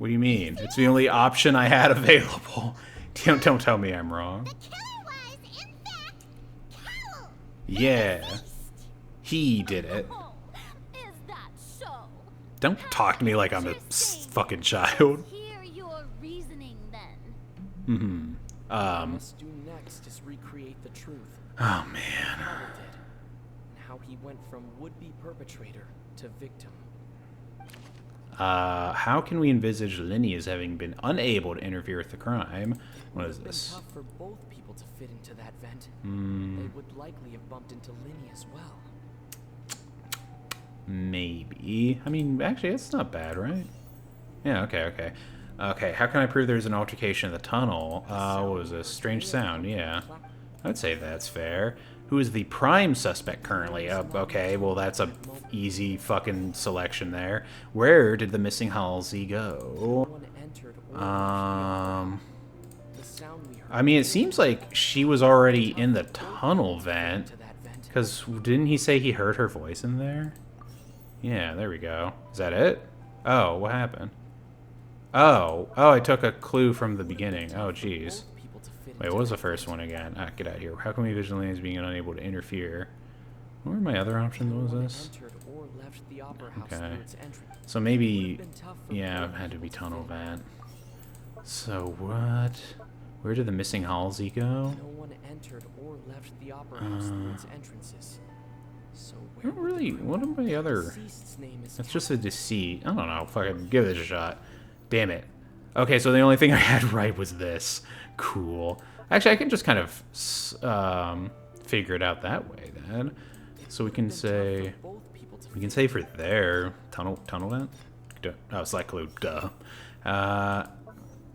What do you mean? It's the only option I had available. Don't tell me I'm wrong. The killer was, in fact, Cowl. Yeah. He did it. Oh, is that so? Don't talk to me like I'm a fucking child. Hear your reasoning then. What we must do next is recreate the truth. Oh, man. How he did, and how he went from would-be perpetrator to victim. How can we envisage Linny as having been unable to interfere with the crime? What is It would have been this? tough for both people to fit into that vent. They would likely have bumped into Linny as well. Maybe. I mean, actually, it's not bad, right? Yeah, okay. Okay, how can I prove there's an altercation in the tunnel? What was this? Strange sound, yeah. I'd say that's fair. Who is the prime suspect currently? Okay, well, that's a easy fucking selection there. Where did the missing Halsey go? I mean, it seems like she was already in the tunnel vent. Because didn't he say he heard her voice in there? Yeah, there we go. Is that it? Oh, what happened? Oh, I took a clue from the beginning. Oh, jeez. Wait, what was the first one again? Ah, get out of here. How can we visualize as being unable to interfere? What were my other options? What was this? Okay. So maybe, yeah, it had to be tunnel vent. So what? Where did the missing Halsey go? No one entered or left the opera house through its entrances. So I don't really. What are my other? That's just a deceit. I don't know. Fucking give it a shot. Damn it. Okay, so the only thing I had right was this. Cool. Actually, I can just kind of figure it out that way then. So we can say for there tunnel vent. Oh, select clue. Duh.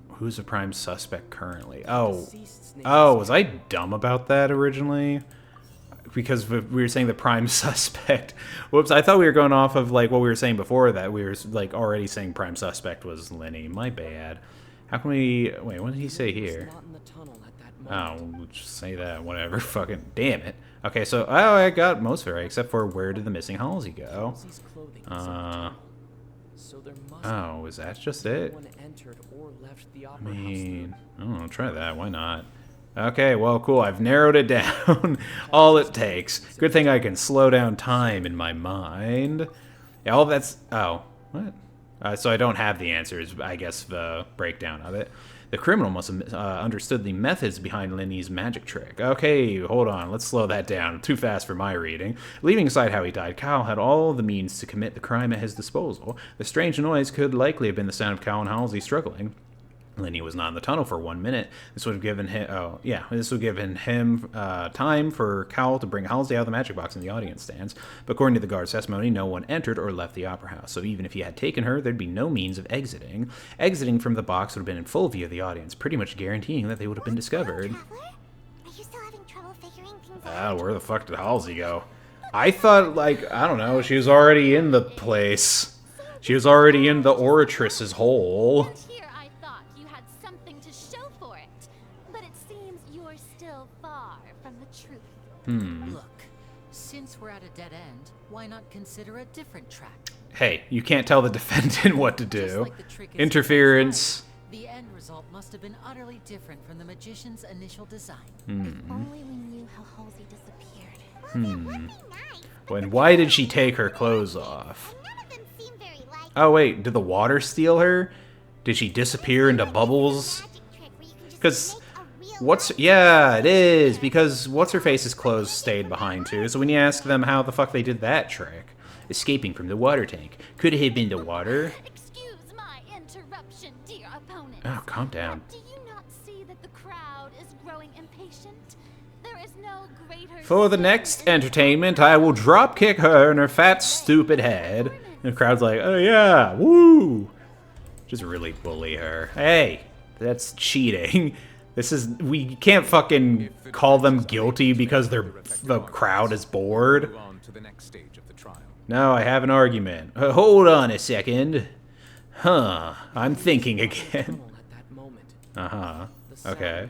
Who's the prime suspect currently? Oh, was I dumb about that originally? Because we were saying the prime suspect. Whoops, I thought we were going off of like what we were saying before that. We were like already saying prime suspect was Linny. My bad. How can we... Wait, what did he say here? Oh, we'll just say that. Whatever. Fucking damn it. Okay, so... Oh, I got most of it right, except for where did the missing Halsey go? Oh, is that just it? I mean... I don't know, try that. Why not? Okay, well, cool. I've narrowed it down. All it takes. Good thing I can slow down time in my mind. Yeah, all that's... Oh, what? So I don't have the answers, I guess, the breakdown of it. The criminal must have understood the methods behind Linny's magic trick. Okay, hold on. Let's slow that down. Too fast for my reading. Leaving aside how he died, Kyle had all the means to commit the crime at his disposal. The strange noise could likely have been the sound of Kyle and Halsey struggling. Linny was not in the tunnel for 1 minute. This would have given him, time for Cowell to bring Halsey out of the magic box in the audience stands. But according to the guard's testimony, no one entered or left the opera house. So even if he had taken her, there'd be no means of exiting. Exiting from the box would have been in full view of the audience, pretty much guaranteeing that they would have been discovered. Are you still having trouble figuring things out? Where the fuck did Halsey go? I thought, like, I don't know, she was already in the place. She was already in the oratress's hole. Look, since we're at a dead end, why not consider a different track? Hey, you can't tell the defendant what to do. Like the trick is Interference. The end result must have been utterly different from the magician's initial design. If only we knew how Halsey disappeared. Well, that would be nice. When why did she take her clothes off? None of them seem very likely. Oh wait, did the water steal her? Did she disappear into bubbles? Because yeah, it is, because what's-her-face's clothes stayed behind too, so when you ask them how the fuck they did that trick, escaping from the water tank, could it have been the water? Excuse my interruption, dear opponent. Oh, calm down. Do you not see that the crowd is growing impatient? There is no greater... For the next entertainment, I will drop-kick her in her fat, stupid head. And the crowd's like, oh yeah, woo! Just really bully her. Hey, that's cheating. We can't fucking call them guilty because the crowd is bored. No, I have an argument. Hold on a second. Huh, I'm thinking again. Uh-huh, okay.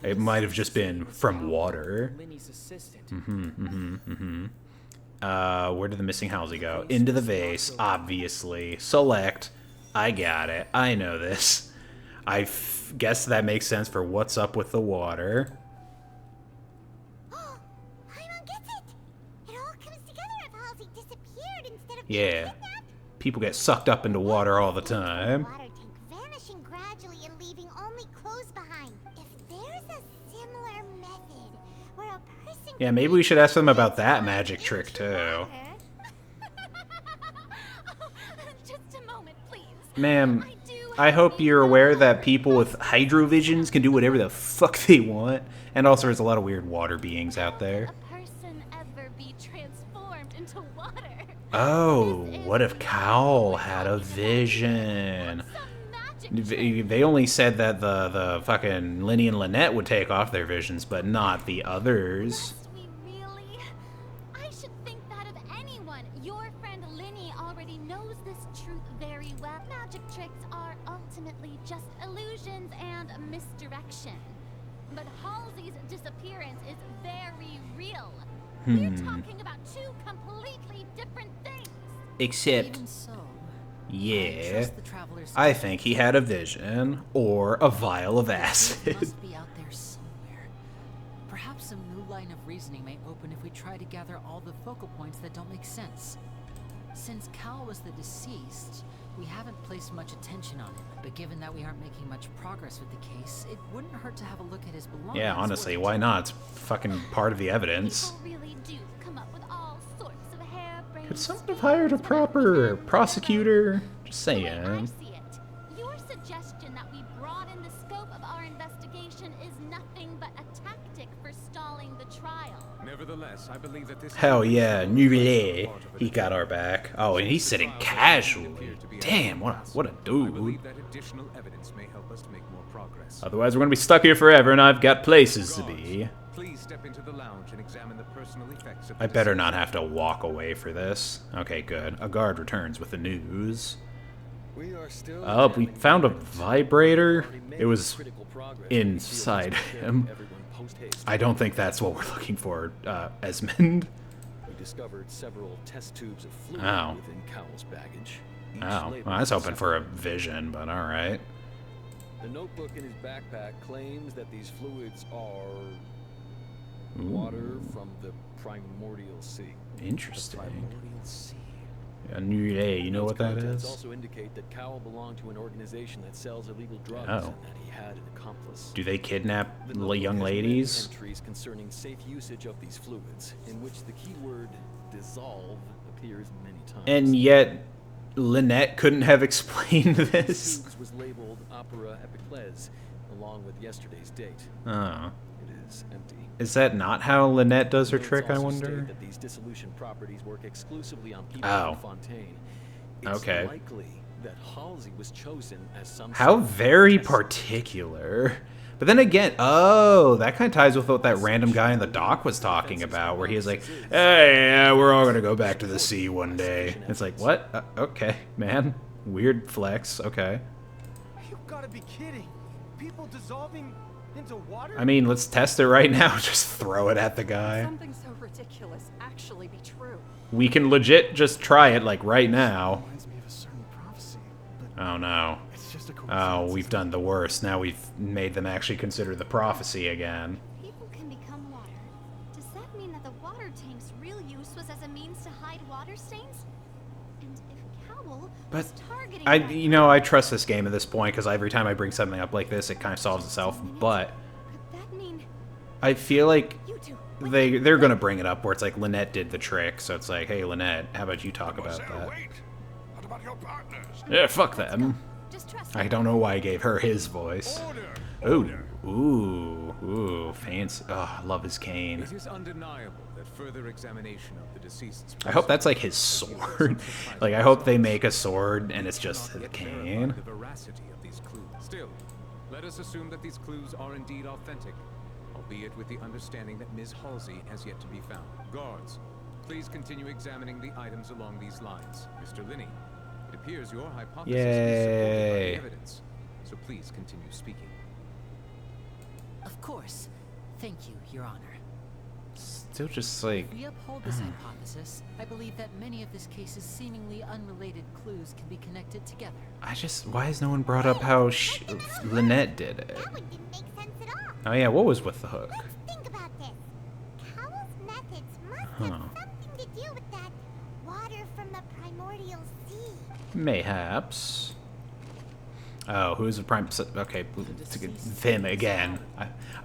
It might have just been from water. Where did the missing Halsey go? Into the vase, obviously. Select. I got it. I know this. Guess that makes sense for what's up with the water. Paimon gets it! It all comes together if Halsey disappeared instead of being Yeah. kidnapped. People get sucked up into water all the time. Water tank vanishing gradually and leaving only clothes behind. If there's a similar method where a person Yeah, maybe we should ask them about that magic trick too. Just a moment, please. Ma'am, I do I hope you're aware that people with hydrovisions can do whatever the fuck they want. And also there's a lot of weird water beings out there. a person ever be transformed into water? Oh, what if Cowl had a vision? Some magic They only said that the fucking Linny and Lynette would take off their visions, but not the others. Must we really? I should think that of anyone. Your friend Linny already knows this truth very well. Magic tricks are ultimately just illusions and misdirection. But Halsey's disappearance is very real. We're talking about two completely different things. Except, Even so, I yeah, trust the traveler's I think he had a vision or a vial of It acid. must be out there somewhere. Perhaps some new line of reasoning may open if we try to gather all the focal points that don't make sense. Since Cal was the deceased, we haven't placed much attention on him. But given that we aren't making much progress with the case, it wouldn't hurt to have a look at his belongings. Yeah, honestly, would it? why not? It's fucking part of the evidence. People really do come up with all sorts of harebrained Could someone have hired a proper prosecutor? Just The way I saying. see it, your suggestion that we broaden the scope of our investigation is nothing but a tactic for stalling the trial. Nevertheless, I believe that this Hell yeah, Nuvile. part of He it. got our back. Oh, and he's sitting casually. Damn, what a I dude. believe that additional evidence may help us to make more progress. Otherwise, we're gonna be stuck here forever, and I've got places to be. Please step into the lounge and examine the personal effects of I the better deceased. not have to walk away for this. Okay, good. A guard returns with the news. We are still Oh, we examining found a evidence. vibrator. Already made It was critical progress. inside We feel we him. must prepare everyone post-haste. I don't think that's what we're looking for, Esmond. We discovered several test tubes of fluid Oh. within Cowell's baggage. Each Oh, labeled well, I was hoping for a separately. vision, but alright. The notebook in his backpack claims that these fluids are water from the primordial sea. Interesting. Primordial sea. A new day, you know what that Contents is? also indicate that Cowell belonged to an organization that sells illegal drugs Oh. and that he had an accomplice. Do they kidnap The notebook young has many ladies? entries concerning safe usage of these fluids, in which the keyword dissolve appears many times. And yet, Lynette couldn't have explained One of these this. tubes was labeled Opera Epiclese, along with yesterday's date. Oh. It is empty. Is that not how Lynette does her Notes trick, I also wonder? state that these dissolution properties work exclusively on people Oh. in Fontaine. It's Okay. likely that Halsey was chosen as some How sort of very test particular. But then again, oh, that kind of ties with what that random guy in the dock was talking about, where he was like, hey, yeah, we're all going to go back to the sea one day. It's like, what? Okay, man. Weird flex, okay. You gotta be kidding. People dissolving into water? I mean, let's test it right now. Just throw it at the guy. Something so ridiculous actually be true. We can legit just try it, like, right now. Reminds me of a certain prophecy, but Oh, no. it's just a Oh, coincidence. we've done the worst. Now we've made them actually consider the prophecy again. People can become water. Does that mean that the water tank's real use was as a means to hide water stains? And if Cowell But was targeting I, that you know, I trust this game at this point because every time I bring something up like this, it kind of solves itself. But could that mean I feel like you two? they're gonna bring it up where it's like Lynette did the trick, so it's like, hey, Lynette, how about you talk about that? Wait. What about your partners? Yeah, fuck them. Just trust I me. don't know why I gave her his voice. Order. Ooh, fancy. Oh, I love his cane. It is undeniable that further examination of the deceased's I hope that's like his sword. Like, I hope they make a sword and it's just the cane. The veracity of these clues. Still, let us assume that these clues are indeed authentic, albeit with the understanding that Ms. Halsey has yet to be found. Guards, please continue examining the items along these lines. Mr. Linney, it appears your hypothesis is supported by Yay. the evidence, so please continue speaking. Of course. Thank you, Your Honor. still just like... If we uphold this hypothesis, I believe that many of this case's seemingly unrelated clues can be connected together. Why has no one brought up how Lynette did it? That one didn't make sense at all. Oh yeah, what was with the hook? Let's think about this. Cowell's methods must have something to do with that water from the primordial sea. Mayhaps. Oh, who's the prime? Okay, Vin again.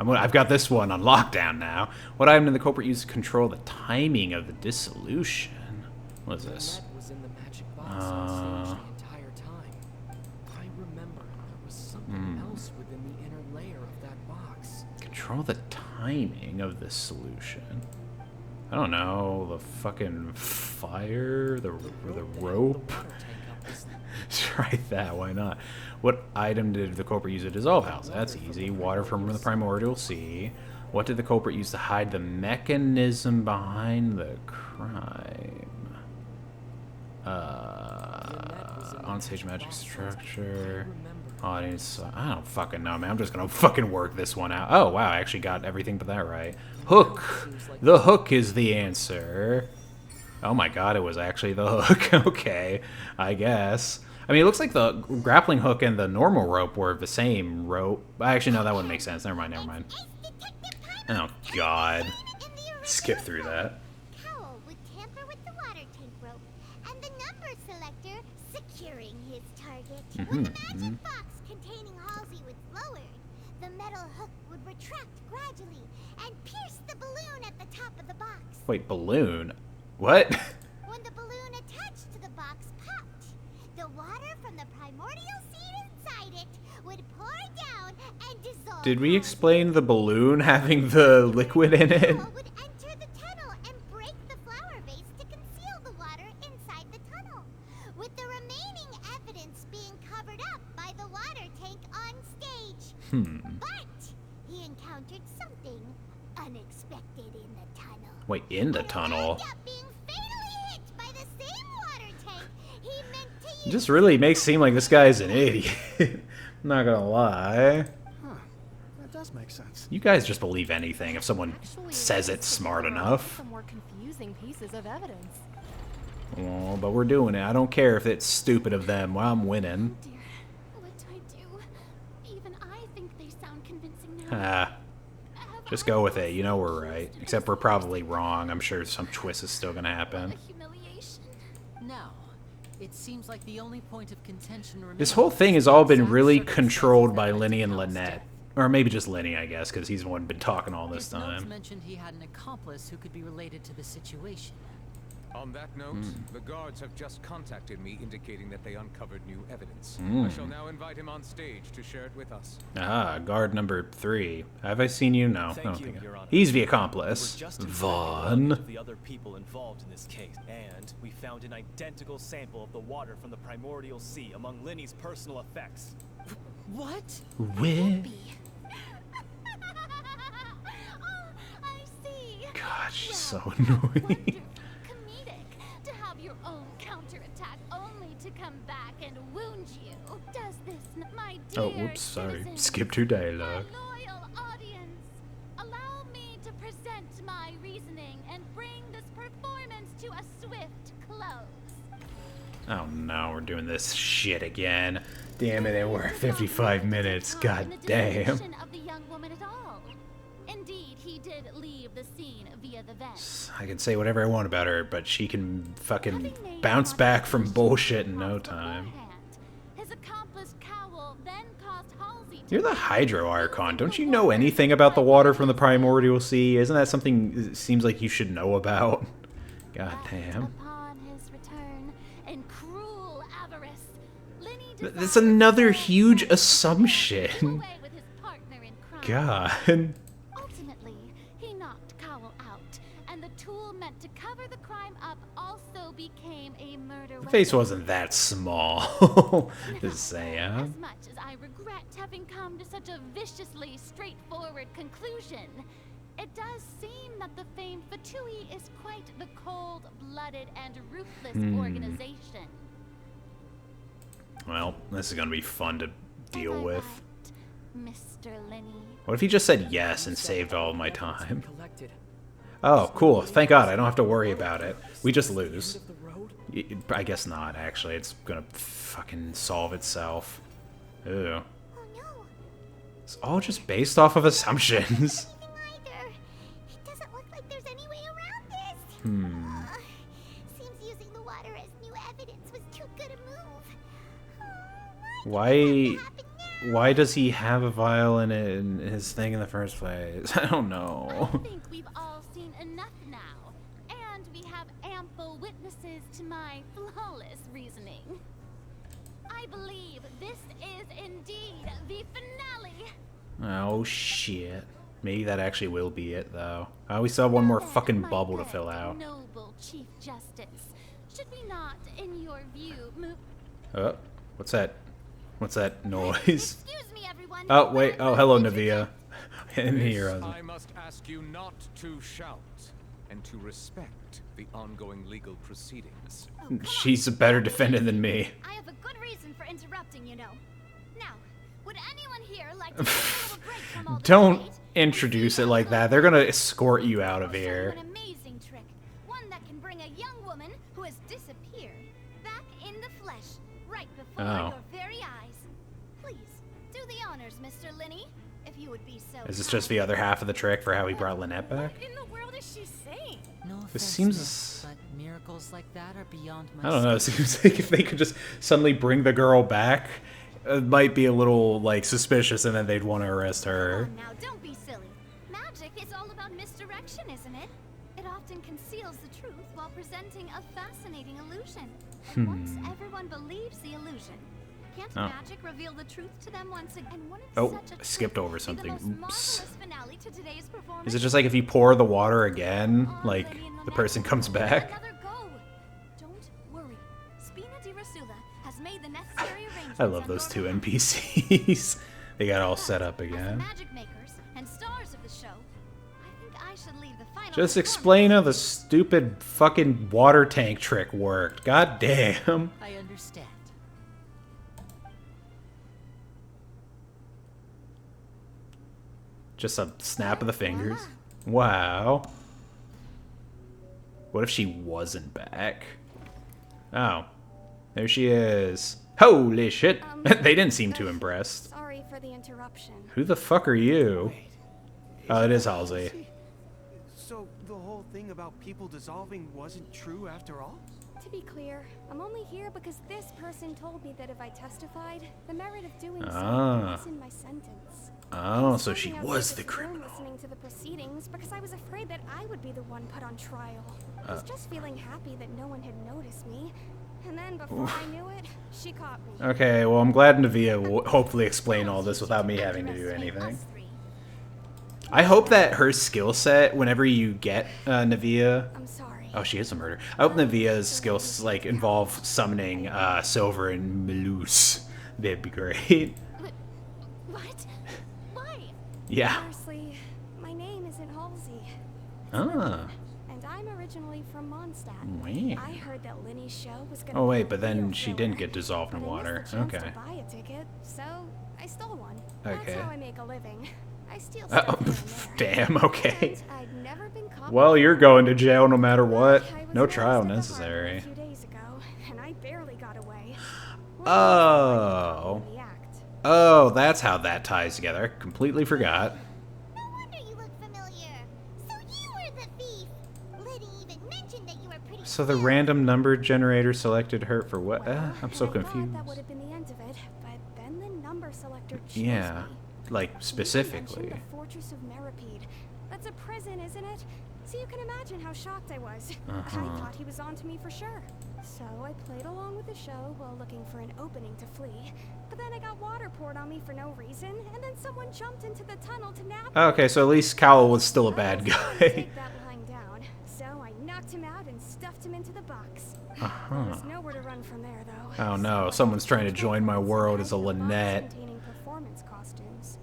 I've got this one on lockdown now. What item did the culprit use to control the timing of the dissolution? What is this? Lynette was in the magic box on stage the entire time. I remember there was something else within the inner layer of that box. Control the timing of the solution. I don't know. The fucking fire, the rope. Try that. Why not? What item did the culprit use to dissolve house? That's easy. Water from the primordial sea. What did the culprit use to hide the mechanism behind the crime? On-stage magic structure. Audience. I don't fucking know, man. I'm just gonna fucking work this one out. Oh, wow. I actually got everything but that right. Hook. The hook is the answer. Oh my god, it was actually the hook. Okay, I guess. I mean, it looks like the grappling hook and the normal rope were the same rope. Actually, no, that wouldn't make sense. Never mind, never mind. Oh god. Skip through that. Cowell would tamper with the water tank rope and the number selector securing his target. When the magic box containing Halsey was lowered, the metal hook would retract gradually and pierce the balloon at the top of the box. Wait, balloon? What? When the balloon attached to the box popped, the water from the primordial seed inside it would pour down and dissolve. Did we explain the balloon having the liquid in it? Cowell would enter the tunnel and break the flower vase to conceal the water inside the tunnel, with the remaining evidence being covered up by the water tank on stage. But he encountered something unexpected in the tunnel. Wait, in the tunnel? It just really makes it seem like this guy's an idiot. I'm not gonna lie. Huh. That does make sense. You guys just believe anything if someone says it's smart enough. Some more confusing pieces of evidence. Oh, but we're doing it. I don't care if it's stupid of them. Well, I'm winning. Dear, what do I do? Even I think they sound convincing now. Just go with it. You know we're right. Except we're probably wrong. I'm sure some twist is still gonna happen. Humiliation. Now, it seems like the only point of contention remains. This whole thing has all been really controlled by Lenny and Lynette. Or maybe just Lenny, I guess, because he's the one been talking all this His notes time. mentioned he had an accomplice who could be related to the situation. On that note, the guards have just contacted me indicating that they uncovered new evidence. Mm. I shall now invite him on stage to share it with us. Ah, guard number 3. Have I seen you? No, I don't think he's the accomplice. Vaughn. The other people involved in this case, and we found an identical sample of the water from the primordial sea among Linny's personal effects. What? Where? Oh, I see. God, she's so Well, annoying. wonderfully comedic to have your own counterattack only to come back and wound you. Does this, my dear Oh, whoops, sorry. citizens, Skipped your dialogue. my loyal audience, allow me to present my reasoning and bring this performance to a swift close. Oh no, we're doing this shit again. Damn it, we're at 55 minutes. God damn. Of the young woman at all. Indeed, he did leave the scene via the vent. I can say whatever I want about her, but she can fucking bounce back from bullshit in no time. His accomplice Cowell then caused Halsey to You're the Hydro Archon. Don't you know anything about the water from the primordial sea? Isn't that something it seems like you should know about? God damn. Upon his return in cruel avarice, Lenny That's another huge assumption. away with his partner in crime. God. Ultimately, he knocked Cowell out, and the tool meant to cover the crime up also became a murder The face weapon. wasn't that small. Just saying. As much as I regret having come to such a viciously straightforward conclusion, it does seem that the famed Fatui is quite the cold-blooded and ruthless organization. Well, this is gonna be fun to deal Am I with. right, Mr. Lenny? What if he just said yes and saved all of my time? Collected. Oh, cool. Thank God, I don't have to worry about it. We just lose. End of the road? I guess not, actually. It's gonna fucking solve itself. Ew. Oh no. It's all just based off of assumptions. Either. It doesn't look like there's any way around this. Seems using the water as new evidence was too good a move. Why does he have a vial in his thing in the first place? I don't know. I think we've all seen enough now, and we have ample witnesses to my flawless reasoning. I believe this is indeed the finale. Oh shit. Maybe that actually will be it, though. We still have one more fucking bubble to fill out. Noble Chief Justice, should we not, in your view, move? What's that? What's that noise? Excuse me, everyone. Oh wait. Oh, hello, Navia. In here. I must ask you not to shout and to respect the ongoing legal proceedings. She's a better defendant than me. I have a good reason for interrupting, you know. Now, would anyone here like to take a little break from all this Don't debate? introduce it like that. They're gonna escort you out of here. An amazing trick, one that can bring a young woman who has disappeared back in the flesh, right before your very eyes. Please do the honors, Mr. Linney, if you would be so. Is this just the other half of the trick for how he brought Lynette back? What in the world is she saying? No offense, This seems. miss, but miracles like that are beyond my I don't know. It scope. seems like if they could just suddenly bring the girl back, it might be a little like suspicious, and then they'd want to arrest her. Come on now, don't be silly. Magic is all about misdirection, isn't it? It often conceals the truth while presenting a fascinating illusion. And once everyone believes the illusion, can't magic reveal the truth to them once again? And wouldn't such a I skipped truth over be the something. most Oops. marvelous finale to today's performance? Is it just like if you pour the water again, like the person comes back? Another go. Don't worry. Spina di Rasula has made the necessary arrangements. I love on those your two behalf. NPCs. They got all set up As the again. magic makers and stars of the show, I think I should leave the final Just performance explain how the stupid fucking water tank trick worked. God damn. I understand. Just a snap of the fingers. Wow. What if she wasn't back? Oh. There she is. Holy shit. They didn't seem too impressed. Sorry for the interruption. Who the fuck are you? Oh, it is Halsey. So the whole thing about people dissolving wasn't true after all? To be clear, I'm only here because this person told me that if I testified, the merit of doing so Ah. would lessen my sentence. Oh, so she Standing was outside the this room criminal. listening to the proceedings because I was afraid that I would be the one put on trial. I was just feeling happy that no one had noticed me. And then before I knew it, she caught me. Okay, well, I'm glad Navia will hopefully explain all this without me having to do anything. I hope that her skill set, whenever you get Navia... I'm sorry. Oh, she is a murderer. I hope Navia's skills like involve summoning Silver and Melus. That'd be great. What? Why? Yeah. Honestly, my name isn't Halsey. Ah. And I'm originally from Mondstadt. Wow. I heard that Linny's show was gonna Oh be wait, a but then real she thriller, didn't get dissolved in but I missed water. the chance Okay. to buy a ticket, so I stole one. Okay. That's how I make a living. I steal stuff Oh, here and there. damn, okay. And I'd never been caught Well, you're before. going to jail no matter what. I was No arrested trial at the harbor necessary. A few days ago, and I barely got away. Oh. The act. Oh, that's how that ties together. I completely forgot. No wonder you look familiar. So you were the thief. Liddy even mentioned that you were pretty. So the random number generator selected her for what? Well, I'm so I thought confused. that would have been the end of it, but then the number selector chose Yeah, me. like You mentioned specifically. the Fortress of Meripede. That's a prison, isn't it? So you can imagine how shocked I was. I thought he was on to me for sure. So I played along with the show while looking for an opening to flee. But then I got water poured on me for no reason, and then someone jumped into the tunnel to nap. Okay, so at least Cowell was still a bad I was going to guy. take that lying down, so I knocked him out and stuffed him into the box. There was nowhere to run from there, though. Oh no, So I someone's trying to jumped join my backwards world and as a hid in box Lynette. containing performance costumes.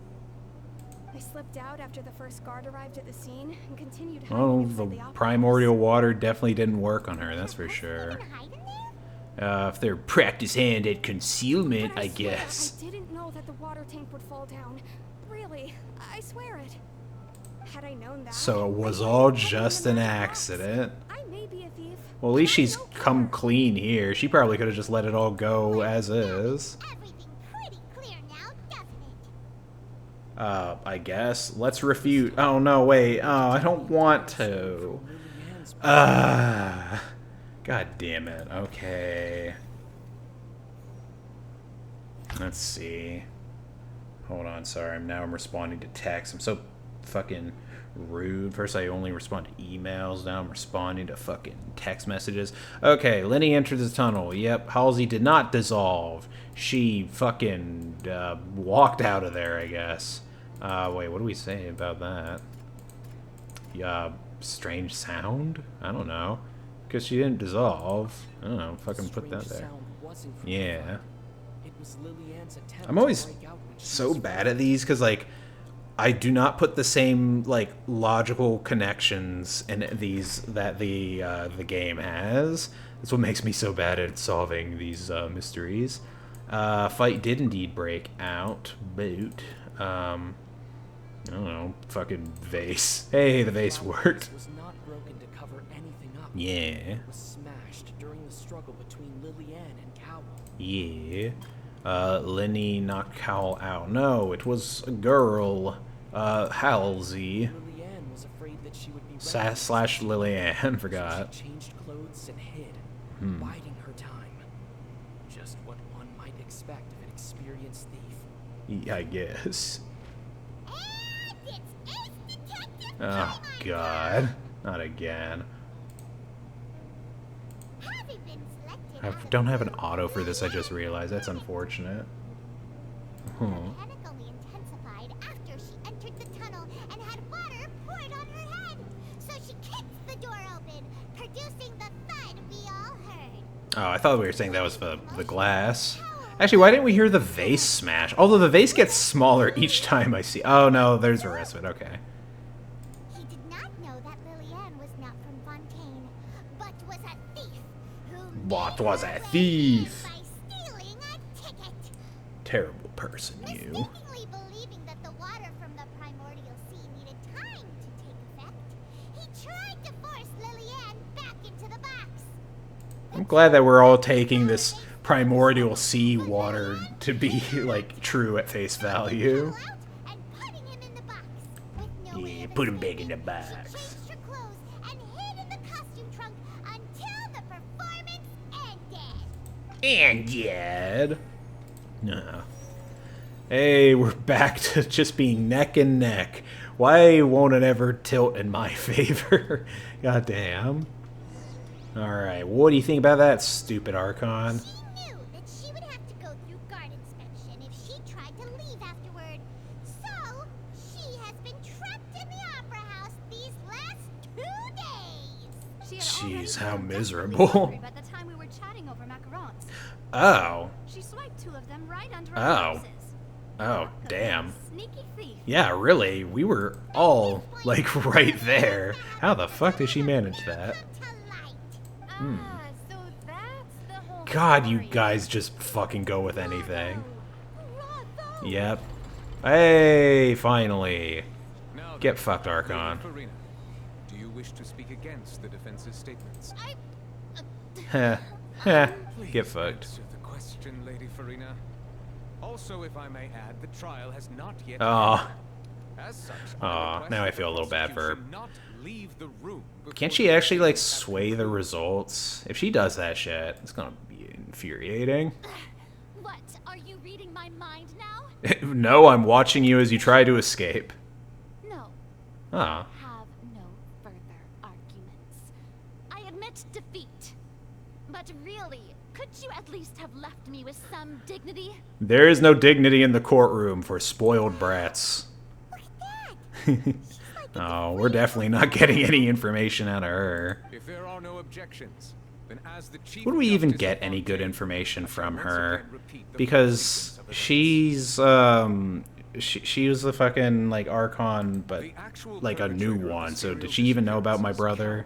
I slipped out after the first guard arrived at the scene and continued hiding Oh, inside the the opera primordial house. water definitely didn't work on her, that's for sure. If they're practice hand at concealment, But I swear, guess. I didn't know that the water tank would fall down. Really, I swear it. Had I known that, So it was I all wouldn't have just put him an in that box. accident. I may be a thief. Well, at least but I she's don't come care. clean here. She probably could have just let it all go as is. Everything pretty clear now, doesn't it? I guess. Let's refute. Oh, no, wait. Oh, I don't want to. God damn it. Okay. Let's see. Hold on, sorry. I'm responding to text. I'm so fucking rude. First I only respond to emails. Now I'm responding to fucking text messages. Okay, Lenny entered the tunnel. Yep, Halsey did not dissolve. She fucking walked out of there, I guess. Wait, what do we say about that? Yeah, strange sound? I don't know. Because she didn't dissolve. I don't know, fucking put that there. Yeah. I'm always so bad at these because, like, I do not put the same, like, logical connections in these that the game has. That's what makes me so bad at solving these mysteries. Fight did indeed break out. Boot. I don't know. Fucking vase. Hey, the vase worked. Was not broken to cover anything up. Yeah. It was smashed during the struggle between Lillian and Cowell. Yeah. Lenny knocked Cowell out. No, it was a girl. Halsey. Lillian was afraid that she would be Slash Lillian, forgot. She changed clothes and hid, biding her time. Just what one might expect of an experienced thief. Yeah, I guess. And it's Ace Detective Oh, time, God. Not again. Having been selected I out of don't have the an auto for this, I just realized. That's unfortunate. The panic only intensified after she entered the tunnel and had water poured on her head. So she kicks the door open, producing the thud we all heard. Oh, I thought we were saying that was the glass. Actually, why didn't we hear the vase smash? Although the vase gets smaller each time I see... Oh, no, there's the rest of it. Okay. He did not know that Lillian was not from Fontaine, but was a thief who What made was her a way thief? in by stealing a ticket. Terrible person, you. Mistakenly believing that the water from the primordial sea needed time to take effect, he tried to force Lillian back into the box. I'm glad that we're all taking this primordial sea water to be, like, true at face value. And putting him in the box. With no way Yeah, of put him back in escape, the She box. changed her clothes and hid in the costume trunk until the performance ended. And Jed. No. Hey, we're back to just being neck and neck. Why won't it ever tilt in my favor? Goddamn. Alright, what do you think about that, stupid Archon? She knew that she would have to go through guard inspection if she tried to leave afterward. So, she has been trapped in the Opera House these last 2 days. She had already Jeez, how been miserable. hungry by the time we were chatting over macarons. Oh. She swiped 2 of them right under Oh. our noses. Oh, damn. Sneaky thief. Yeah, really, we were all, like, right there. How the fuck did she manage that? So that's the whole God, you story. guys just fucking go with anything. Bravo! Yep. Hey, finally. Now Get then, fucked, Lady Archon. Farina, do you wish to speak against the defense's statements? Heh. Heh. Please Get fucked. answer the question, Lady Farina. Also, if I may add, the trial has not yet Oh. As such, Aw, I now I request feel a the little bad for her. prosecution not leave the room Can't before she the actually, like, defense has sway the concluded. results? If she does that shit, it's gonna be infuriating. What? Are you reading my mind now? No, I'm watching you as you try to escape. No. Ah. Have no further arguments. I admit defeat. But really, could you at least have left me with some dignity? There is no dignity in the courtroom for spoiled brats. Look at that! Oh, we're definitely not getting any information out of her. If there are no objections, then as the chief Would we even justice get of any good Fontaine, information I shall from once her? again repeat the Because findings of evidence. she was the fucking, like, Archon, but The actual like a new perpetrator of one. the So did serial she even know about my disappearances, brother?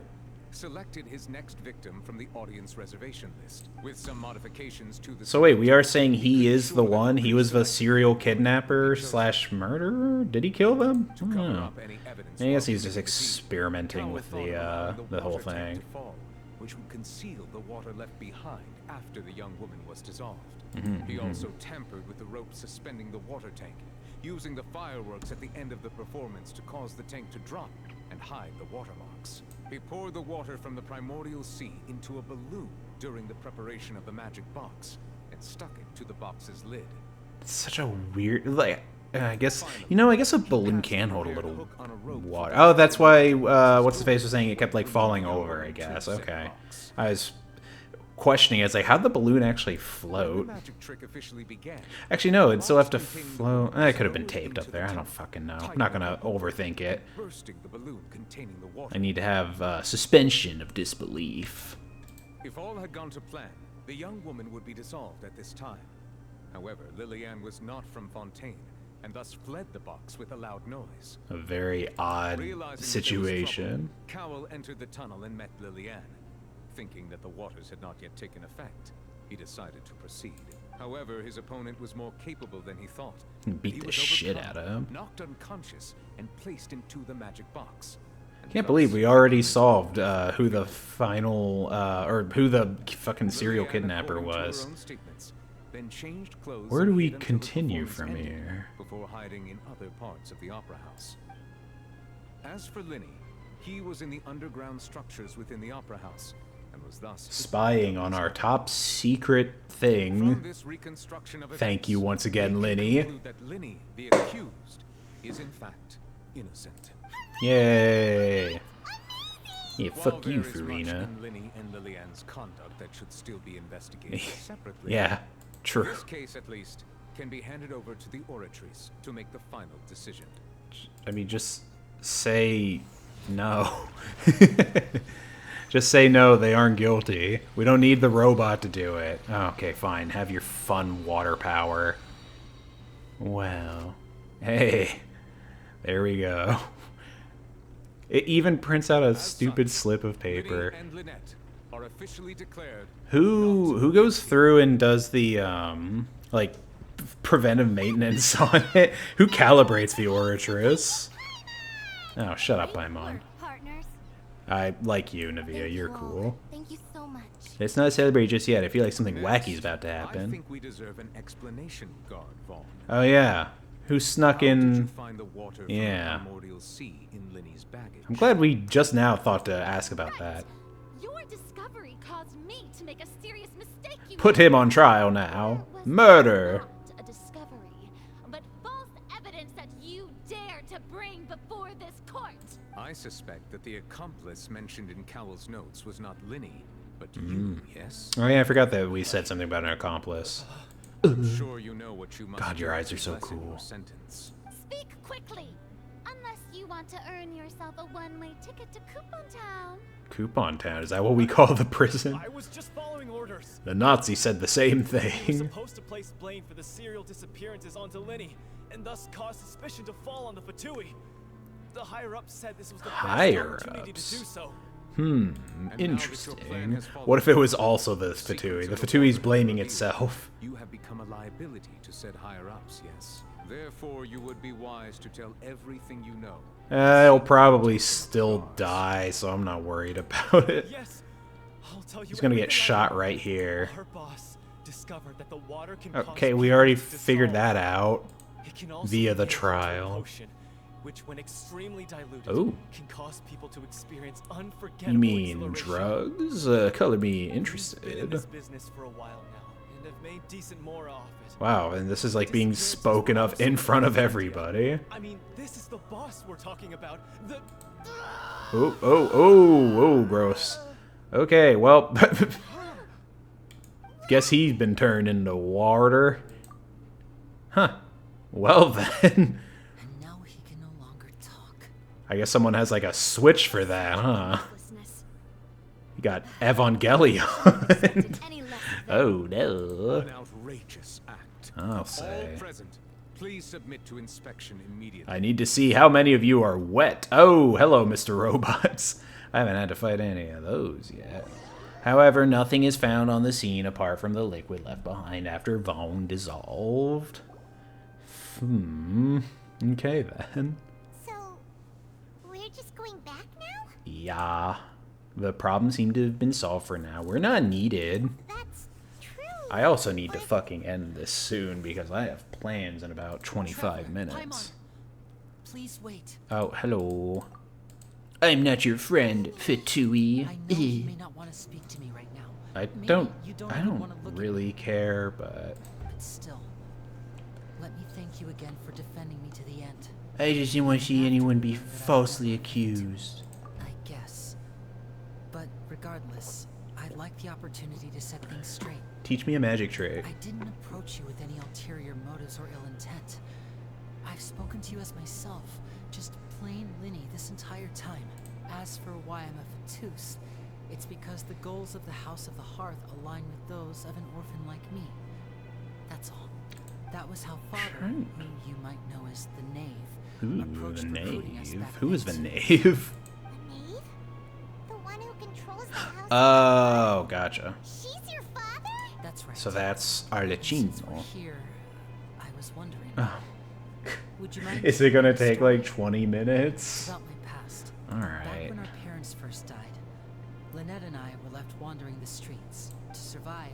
selected his next victim from the audience reservation list, with some modifications to the... So wait, we are saying he is the one? He was the serial kidnapper slash murderer? Did he kill them? I don't know. I guess he's just experimenting with the whole thing. Which would conceal the water left behind after the young woman was dissolved. He also tampered with the rope suspending the water tank, using the fireworks at the end of the performance to cause the tank to drop and hide the watermarks. He poured the water from the primordial sea into a balloon during the preparation of the magic box and stuck it to the box's lid. It's such a weird, like, I guess, you know, I guess a balloon can hold a little water. Oh, that's why, what's his face was saying it kept, like, falling over, I guess. Okay. I was questioning it. It's like, how'd the balloon actually float? Actually, no, it'd still have to float. It could have been taped up there. I don't fucking know. I'm not gonna overthink it. I need to have suspension of disbelief. If all had gone to plan, the young woman would be dissolved at this time. However, Lillian was not from Fontaine, and thus fled the box with a loud noise. A very odd situation. Cowell entered the tunnel and met Lillian. Thinking that the waters had not yet taken effect, he decided to proceed. However, his opponent was more capable than he thought. Beat the shit out of him. Knocked unconscious and placed into the magic box. Can't believe we already solved who the final, or who the fucking serial kidnapper was. Then changed clothes. Where do we continue from here? Before hiding in other parts of the opera house. As for Linny, he was in the underground structures within the opera house, and was thus spying on our top secret thing. From this reconstruction of Thank you once again, Linny. That Linny, the accused, is in fact innocent. Yay! Yeah, While fuck you, there is much Farina. in Linny and Lillian's conduct that should still be investigated separately. Yeah, true. This case, at least, can be handed over to the Oratrice to make the final decision. I mean, just say no. Just say no, they aren't guilty. We don't need the robot to do it. Okay, fine. Have your fun water power. Well, hey, there we go. It even prints out a stupid slip of paper. Linny and Lynette are officially declared. Who goes through and does the like preventive maintenance on it? Who calibrates the Oratrice? Oh, shut up, Paimon. I like you, Navia. You're cool. Thank you so much. It's not celebrated just yet. I feel like something wacky's about to happen. I think we deserve an explanation, Guard Vaughn. Oh yeah, who snuck in? How did you find the water from the primordial sea in Linny's baggage? I'm glad we just now thought to ask about that. Your discovery caused me to make a serious mistake. Put him on trial now. Murder. Not a discovery, but false evidence that you dare to bring before this court. I suspect that the accomplice mentioned in Cowell's notes was not Linny, but you, yes? Oh yeah, I forgot that we said something about an accomplice. I'm sure you know what you must God, your do eyes are to so lessen cool. your sentence. Speak quickly, unless you want to earn yourself a one-way ticket to Coupon Town. Coupon Town, is that what we call the prison? I was just following orders. The Nazi said the same We were thing. supposed to place blame for the serial disappearances onto Linny, and thus cause suspicion to fall on the Fatui. The higher-ups said this was the best opportunity to do so. Interesting. What if it was also the Fatui? The Fatui's blaming itself. You have become a liability to said higher-ups, yes. Therefore, you would be wise to tell everything you know. He'll probably still die, so I'm not worried about it. Yes, I'll tell you. He's gonna get everything I shot know. right here. Our boss discovered that the water can Okay, cause we already people to figured dissolve. that out It can also via the be made into a trial. potion, which, when extremely diluted, Oh. can cause people to experience unforgettable You mean exhilaration. drugs? Color me We've been in interested. this business for a while now, and have made decent more off it. Wow, and this is like being spoken of in front of everybody. I mean, this is the boss we're talking about. The Oh, gross. Okay, well, guess he's been turned into water. Huh. Well then. And now he can no longer talk. I guess someone has like a switch for that, huh? You got Evangelion. Any less Oh no. An outrageous act. I'll All say. present, please submit to inspection immediately. I need to see how many of you are wet. Oh, hello, Mr. Robots. I haven't had to fight any of those yet. However, nothing is found on the scene apart from the liquid left behind after Vaughn dissolved. Okay then. So, we're just going back now? Yeah. The problem seemed to have been solved for now. We're not needed. That's true. I also need to fucking end this soon because I have plans in about 25 minutes. Please wait. Oh, hello. I'm not your friend, Fatui. I know you may not want to speak to me right now. I Maybe don't you don't wanna look really care, but But still, let me thank you again for defending me to the end. I just didn't want to see anyone be falsely accused. I guess. But regardless, I'd like the opportunity to set things straight. Teach me a magic trick. I didn't approach you with any ulterior motives or ill intent. I've spoken to you as myself, just plain Linny this entire time. As for why I'm a Fatus, it's because the goals of the House of the Hearth align with those of an orphan like me. That's all. That was how Father, who you might know as the Knave, approached recruiting us back Who is the then. Knave? The knave? The one who controls the house? Oh, gotcha. She's your father? That's right. So that's Since we're Arlecchino. here, I was wondering, Oh. would you mind Is it gonna telling me a take story like 20 minutes? about my past? Back Alright. when our parents first died, Lynette and I were left wandering the streets. To survive,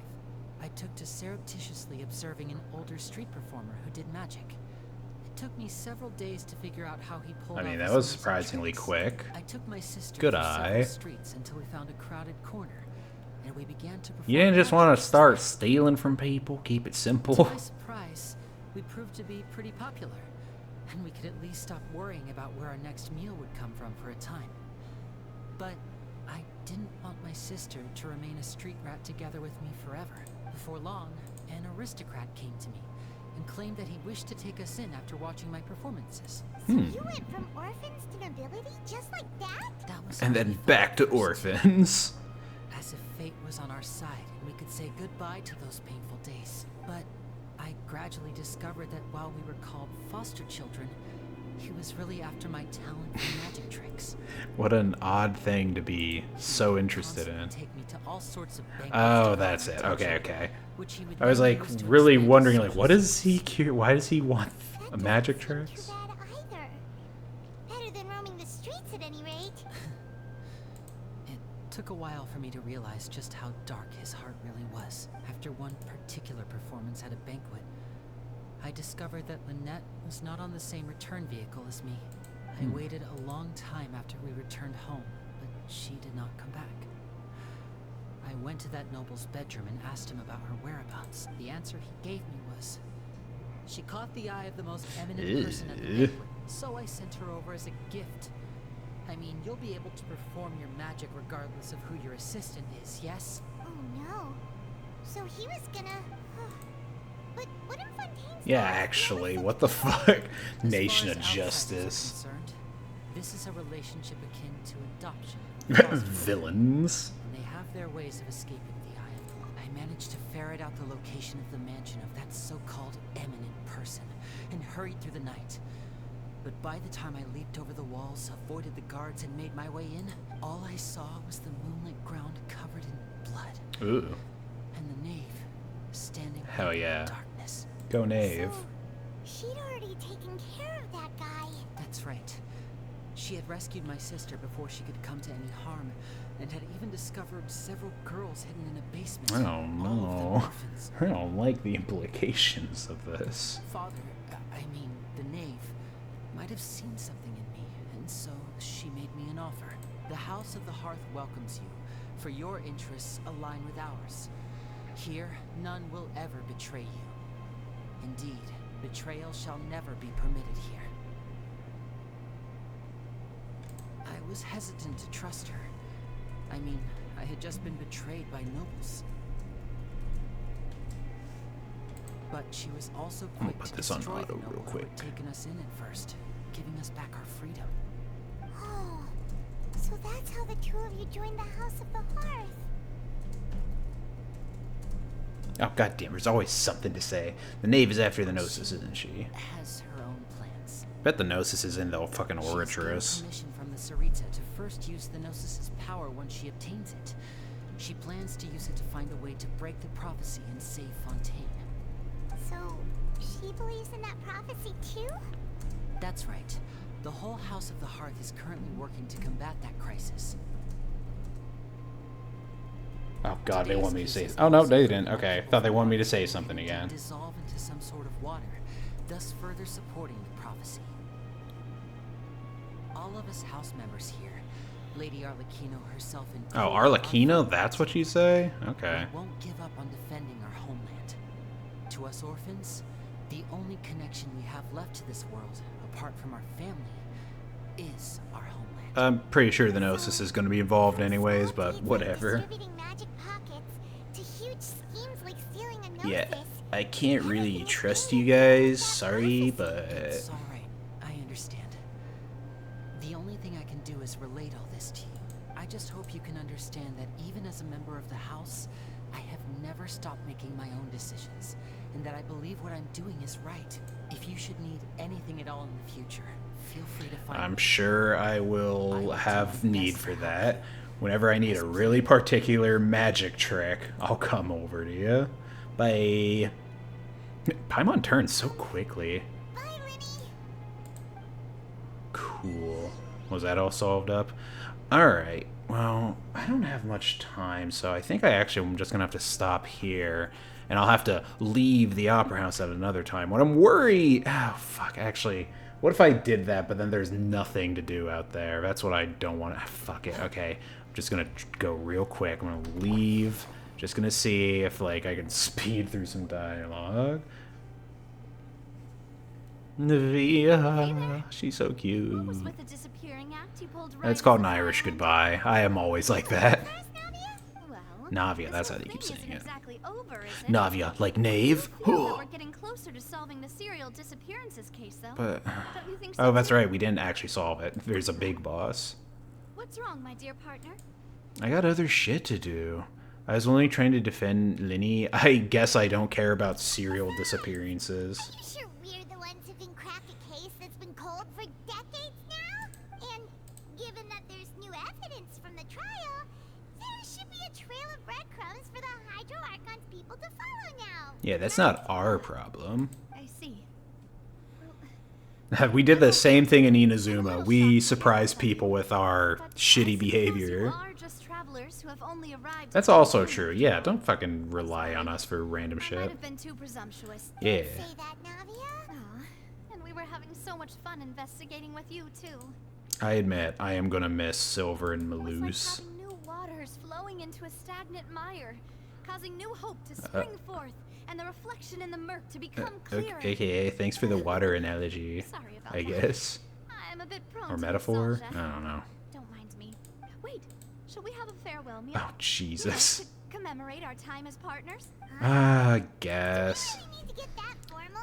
I took to surreptitiously observing an older street performer who did magic. It took me several days to figure out how he pulled I mean, off that his was amazing surprisingly tricks. quick. I took my sister Good through eye. several streets until we found a crowded corner, and we began to perform You didn't just magic want to tricks start there. stealing from people? Keep it To simple. my surprise, we proved to be pretty popular, and we could at least stop worrying about where our next meal would come from for a time. But I didn't want my sister to remain a street rat together with me forever. Before long, an aristocrat came to me and claimed that he wished to take us in after watching my performances. So you went from orphans to nobility just like that? That was And how then we back to felt at first. orphans. As if fate was on our side and we could say goodbye to those painful days. But I gradually discovered that while we were called foster children, he was really after my talent for magic tricks. What an odd thing to be so interested in. Constantly take me to all sorts of banquets Oh, to that's learn it. my Okay, magic, okay. which he would I was then like use to really expand wondering, his like, what is he social cute? Why does he want a That magic doesn't trick? seem too bad either. Better than roaming the streets at any rate. It took a while for me to realize just how dark his heart really was. After one particular performance at a banquet, I discovered that Lynette was not on the same return vehicle as me. I waited a long time after we returned home, but she did not come back. I went to that noble's bedroom and asked him about her whereabouts. The answer he gave me was, she caught the eye of the most eminent person at the Ew. banquet, so I sent her over as a gift. I mean, you'll be able to perform your magic regardless of who your assistant is, yes? Oh no. So he was gonna... But wouldn't Fontaine's Yeah, laws actually, never what the said that? fuck? As Nation far of as outsiders are Justice. concerned, this is a relationship akin to adoption. Foster Villains. and they have their ways of escaping the eye. I managed to ferret out the location of the mansion of that so-called eminent person and hurried through the night. But by the time I leaped over the walls, avoided the guards, and made my way in, all I saw was the moonlit ground covered in blood, Ooh. and the knave standing Hell there yeah. in darkness. Go Knave. So, she'd already taken care of that guy. That's right. She had rescued my sister before she could come to any harm, and had even discovered several girls hidden in a basement. I don't all of them know. orphans. I don't like the implications of this. Father, I mean, the knave, might have seen something in me, and so she made me an offer. The House of the Hearth welcomes you, for your interests align with ours. Here, none will ever betray you. Indeed, betrayal shall never be permitted here. I was hesitant to trust her. I mean, I had just been betrayed by nobles. But she was also gonna quick put to this on destroy the auto real noble who had quick. taken us in at first, giving us back our freedom. Oh, so that's how the two of you joined the House of the Hearth. Oh, goddamn, there's always something to say. The Knave is after the Gnosis, isn't she? Has her own plans. Bet the Gnosis is into fucking She's given oratress. permission from the Sarita to first use the Gnosis' power once she obtains it. She plans to use it to find a way to break the prophecy and save Fontaine. So, she believes in that prophecy too? That's right. The whole House of the Hearth is currently working to combat that crisis. Oh god, they want me to say... Oh no, they didn't. Okay, thought they wanted me to say something again. Dissolve into some sort of water, thus further supporting the prophecy. All of us house members here, Lady Arlecchino herself included... Oh, Arlecchino? That's what you say? Okay. We won't give up on defending our homeland. To us orphans, the only connection we have left to this world, apart from our family, is our homeland. I'm pretty sure the Gnosis is going to be involved anyways, but whatever. Yeah, I can't really trust you guys. Sorry, but... It's alright. I understand. The only thing I can do is relate all this to you. I just hope you can understand that even as a member of the House, I have never stopped making my own decisions, and that I believe what I'm doing is right. If you should need anything at all in the future, feel free to find me. I'm sure I will have need for that. Whenever I need a really particular magic trick, I'll come over to you. Bye. Paimon turns so quickly. Bye, Linny. Cool. Was that all solved up? Alright. Well, I don't have much time, so I think I actually am just going to have to stop here. And I'll have to leave the Opera House at another time. What I'm worried... Oh, fuck. Actually, what if I did that, but then there's nothing to do out there? That's what I don't want to... Fuck it. Okay. I'm just going to go real quick. I'm going to leave... Just gonna see if, like, I can speed through some dialogue. Navia, she's so cute. What was with the disappearing act you pulled right It's called an as Irish the goodbye. I am always like that. Well, Navia, this that's how whole they keep thing saying isn't it. Exactly over, is it? Navia, like Knave? I feel that we're getting closer to solving the serial disappearances case, though. But... Don't you think so Oh, that's too? right. We didn't actually solve it. There's a big boss. What's wrong, my dear partner? I got other shit to do. I was only trying to defend Linny. I guess I don't care about serial disappearances. Are you sure we're the ones who can crack a case that's been cold for decades now? And given that there's new evidence from the trial, there should be a trail of breadcrumbs for the Hydro Archon's people to follow now. Yeah, that's not our problem. I see. We did the same thing in Inazuma. We surprised people with our shitty behavior. Who have only arrived. That's also true. Yeah, don't fucking rely on us for random I might shit. have been too presumptuous. Yeah. Say that, Navia? Aw, and we were having so much fun investigating with you too. I admit, I am gonna miss Silver and It was Maloose. like having new waters flowing into a stagnant mire, causing new hope to spring forth, and the reflection in the murk to become clearer. AKA, thanks for the water analogy, Sorry about I that. guess. I'm a bit prone Or to metaphor? I nostalgia. don't know. Don't mind me. Wait, shall we have a farewell meal? Oh, Jesus. To commemorate our time as partners? I guess. We need to get that formal.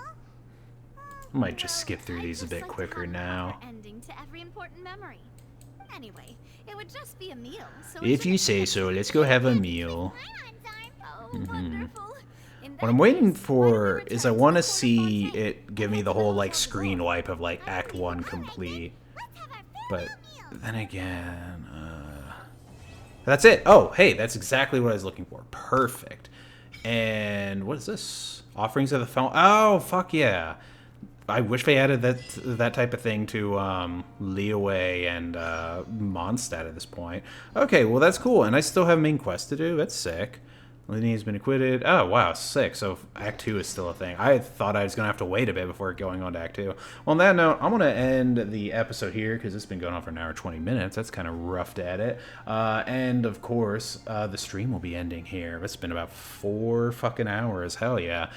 I might just skip through these a bit quicker now. Ending to every important memory. Anyway, it would just be a meal. So If you say so, let's go have a meal. Oh, wonderful. In What I'm that waiting case, for why don't we is I return to want to the see Port of it give me the whole, like, screen wipe of, like, Act 1 complete. Let's have our But farewell meal. then again, that's it. Oh, hey, that's exactly what I was looking for. Perfect. And what is this? Offerings of the Fountain. Oh, fuck yeah. I wish they added that type of thing to Leeway and Mondstadt at this point. Okay, well, that's cool. And I still have main quest to do. That's sick. Linny has been acquitted. Oh, wow, sick. So Act 2 is still a thing. I thought I was going to have to wait a bit before going on to Act 2. Well, on that note, I'm going to end the episode here because it's been going on for an hour 20 minutes. That's kind of rough to edit. And, of course, the stream will be ending here. It's been about 4 fucking hours. Hell yeah.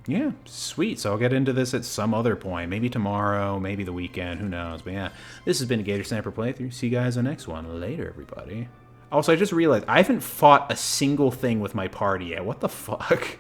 Yeah, sweet. So I'll get into this at some other point. Maybe tomorrow, maybe the weekend. Who knows? But yeah, this has been a Gator Sniper playthrough. See you guys on the next one. Later, everybody. Also, I just realized I haven't fought a single thing with my party yet. What the fuck?